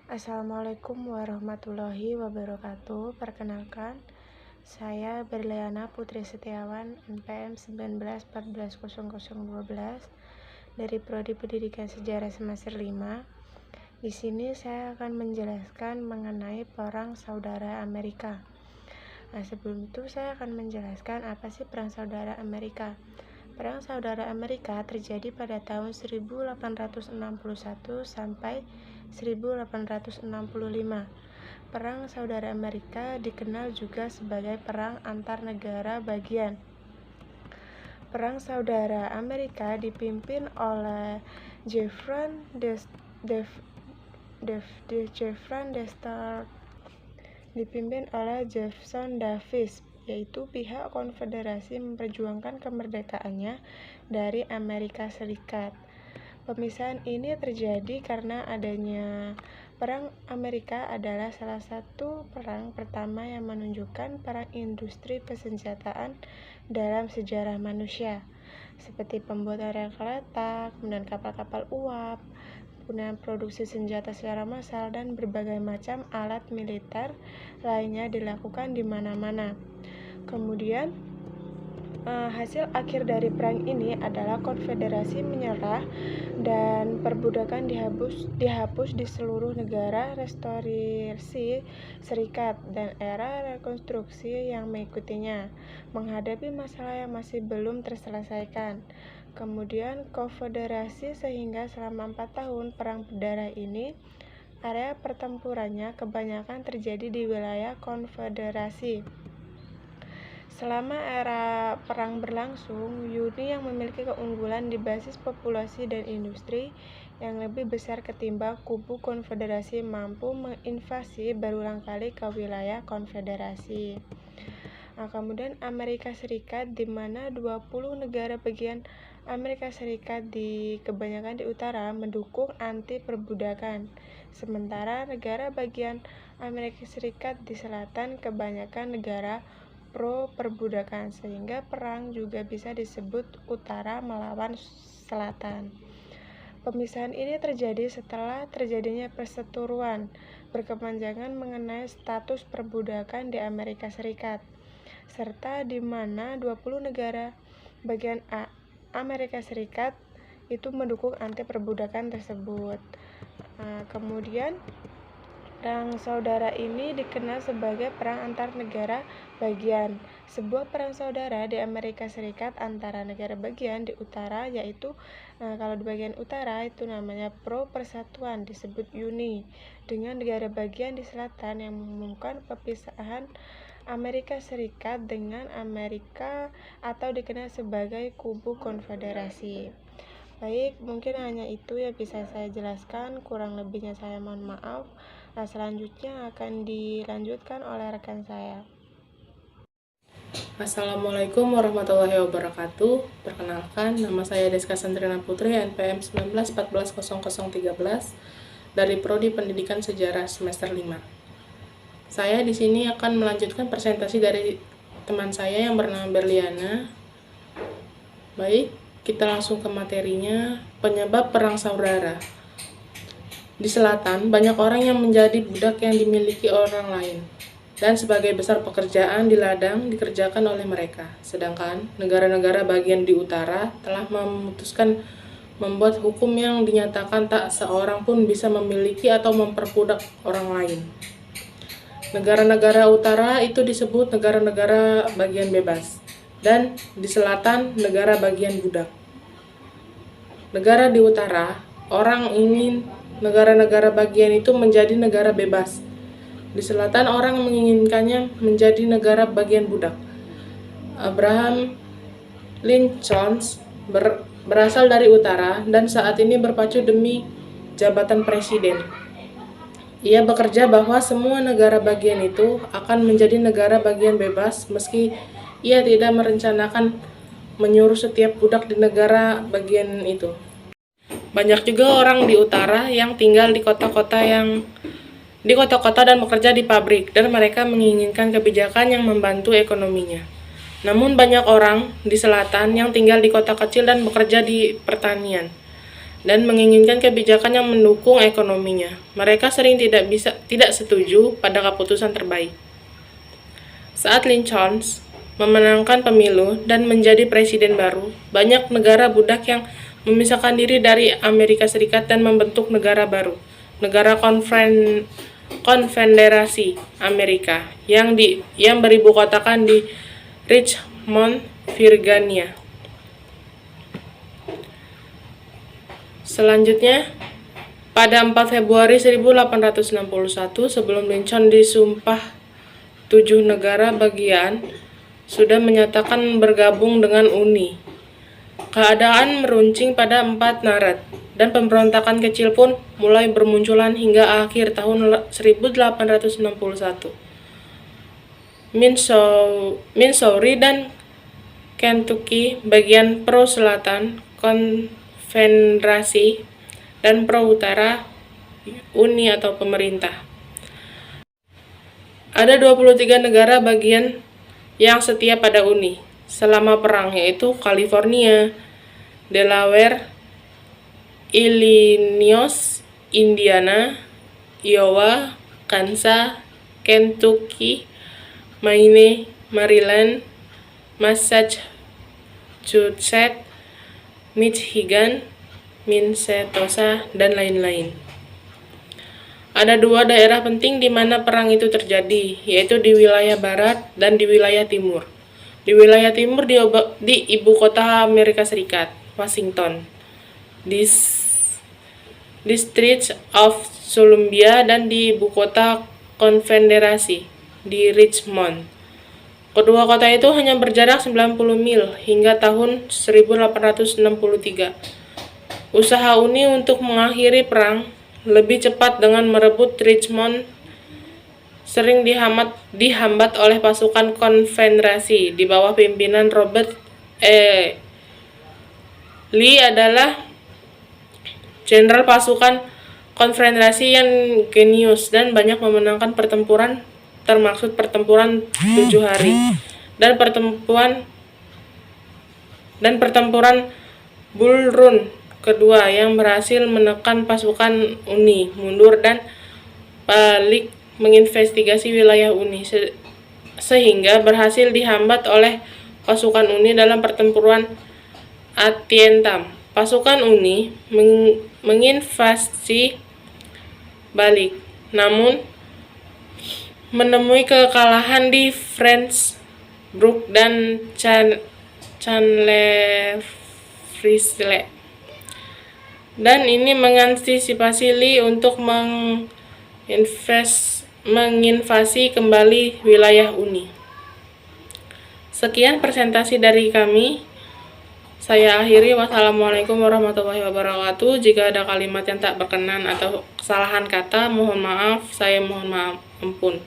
Assalamualaikum warahmatullahi wabarakatuh. Perkenalkan, saya Berliana Putri Setiawan, NPM 19140012 dari Prodi Pendidikan Sejarah semester 5. Di sini saya akan menjelaskan mengenai Perang Saudara Amerika. Sebelum itu saya akan menjelaskan apa sih Perang Saudara Amerika. Perang Saudara Amerika terjadi pada tahun 1861 sampai 1865. Perang Saudara Amerika dikenal juga sebagai Perang Antar Negara Bagian. Perang Saudara Amerika dipimpin oleh Jefferson Davis, yaitu pihak konfederasi memperjuangkan kemerdekaannya dari Amerika Serikat. Pemisahan ini terjadi karena adanya Perang Amerika adalah salah satu perang pertama yang menunjukkan perang industri persenjataan dalam sejarah manusia, seperti pembuatan rel kereta, kemudian kapal-kapal uap, kemudian produksi senjata secara massal, dan berbagai macam alat militer lainnya dilakukan di mana-mana. Kemudian hasil akhir dari perang ini adalah konfederasi menyerah dan perbudakan dihapus di seluruh negara restorasi serikat, dan era rekonstruksi yang mengikutinya menghadapi masalah yang masih belum terselesaikan. Kemudian konfederasi sehingga selama 4 tahun perang berdarah ini, area pertempurannya kebanyakan terjadi di wilayah konfederasi. Selama era perang berlangsung, Uni yang memiliki keunggulan di basis populasi dan industri yang lebih besar ketimbang kubu konfederasi mampu menginvasi berulang kali ke wilayah konfederasi. Kemudian Amerika Serikat, di mana 20 negara bagian Amerika Serikat kebanyakan di utara mendukung anti perbudakan, sementara negara bagian Amerika Serikat di selatan kebanyakan negara pro perbudakan, sehingga perang juga bisa disebut utara melawan selatan. Pemisahan ini terjadi setelah terjadinya perseteruan berkepanjangan mengenai status perbudakan di Amerika Serikat, serta di mana 20 negara bagian Amerika Serikat itu mendukung anti perbudakan tersebut. Kemudian Perang Saudara ini dikenal sebagai perang antar negara bagian. Sebuah perang saudara di Amerika Serikat antara negara bagian di utara, yaitu kalau di bagian utara itu namanya Pro Persatuan, disebut Uni, dengan negara bagian di selatan yang mengumumkan perpisahan Amerika Serikat dengan Amerika atau dikenal sebagai Kubu Konfederasi. Baik, mungkin hanya itu yang bisa saya jelaskan, kurang lebihnya saya mohon maaf. Selanjutnya akan dilanjutkan oleh rekan saya. Assalamualaikum warahmatullahi wabarakatuh. Perkenalkan, nama saya Deska Sandrina Putri, NPM 19140013 dari Prodi Pendidikan Sejarah semester 5. Saya di sini akan melanjutkan presentasi dari teman saya yang bernama Berliana. Baik, kita langsung ke materinya. Penyebab Perang Saudara. Di selatan, banyak orang yang menjadi budak yang dimiliki orang lain, dan sebagai besar pekerjaan di ladang dikerjakan oleh mereka. Sedangkan negara-negara bagian di utara telah memutuskan membuat hukum yang dinyatakan tak seorang pun bisa memiliki atau memperbudak orang lain. Negara-negara utara itu disebut negara-negara bagian bebas, dan di selatan negara bagian budak. Negara di utara, orang ingin negara-negara bagian itu menjadi negara bebas. Di selatan orang menginginkannya menjadi negara bagian budak. Abraham Lincoln berasal dari utara dan saat ini berpacu demi jabatan presiden. Ia bekerja bahwa semua negara bagian itu akan menjadi negara bagian bebas meski ia tidak merencanakan menyuruh setiap budak di negara bagian itu. Banyak juga orang di utara yang tinggal di kota-kota dan bekerja di pabrik, dan mereka menginginkan kebijakan yang membantu ekonominya. Namun banyak orang di selatan yang tinggal di kota kecil dan bekerja di pertanian. dan menginginkan kebijakan yang mendukung ekonominya. Mereka sering tidak setuju pada keputusan terbaik. Saat Lincoln memenangkan pemilu dan menjadi presiden baru, banyak negara budak yang memisahkan diri dari Amerika Serikat dan membentuk negara baru, negara Konfederasi Amerika, yang beribu kotakan di Richmond, Virginia. Selanjutnya, pada 4 Februari 1861, sebelum Lincoln disumpah, 7 negara bagian sudah menyatakan bergabung dengan Uni. Keadaan meruncing pada 4 Maret, dan pemberontakan kecil pun mulai bermunculan hingga akhir tahun 1861. Missouri dan Kentucky bagian pro selatan Konfederasi dan pro utara Uni atau pemerintah. Ada 23 negara bagian yang setia pada Uni selama perang, yaitu California, Delaware, Illinois, Indiana, Iowa, Kansas, Kentucky, Maine, Maryland, Massachusetts, Michigan, Minnesota, dan lain-lain. Ada 2 daerah penting di mana perang itu terjadi, yaitu di wilayah barat dan di wilayah timur. Di wilayah timur di ibu kota Amerika Serikat, Washington, District of Columbia, dan di ibu kota Konfederasi, di Richmond. Kedua kota itu hanya berjarak 90 mil hingga tahun 1863. Usaha Uni untuk mengakhiri perang lebih cepat dengan merebut Richmond sering dihambat oleh pasukan Konfederasi di bawah pimpinan Robert E. Lee adalah jenderal pasukan Konfederasi yang jenius dan banyak memenangkan pertempuran, termasuk pertempuran 7 hari dan pertempuran Bull Run kedua yang berhasil menekan pasukan Uni mundur dan balik menginvestigasi wilayah Uni sehingga berhasil dihambat oleh pasukan Uni dalam pertempuran Antietam. Pasukan Uni menginvasi balik, namun menemui kekalahan di Frenchburg dan Chancellorsville, dan ini mengantisipasi Lee untuk menginvasi kembali wilayah Uni. Sekian presentasi dari kami. Saya akhiri. Wassalamualaikum warahmatullahi wabarakatuh. Jika ada kalimat yang tak berkenan atau kesalahan kata, mohon maaf. Saya mohon maaf ampun.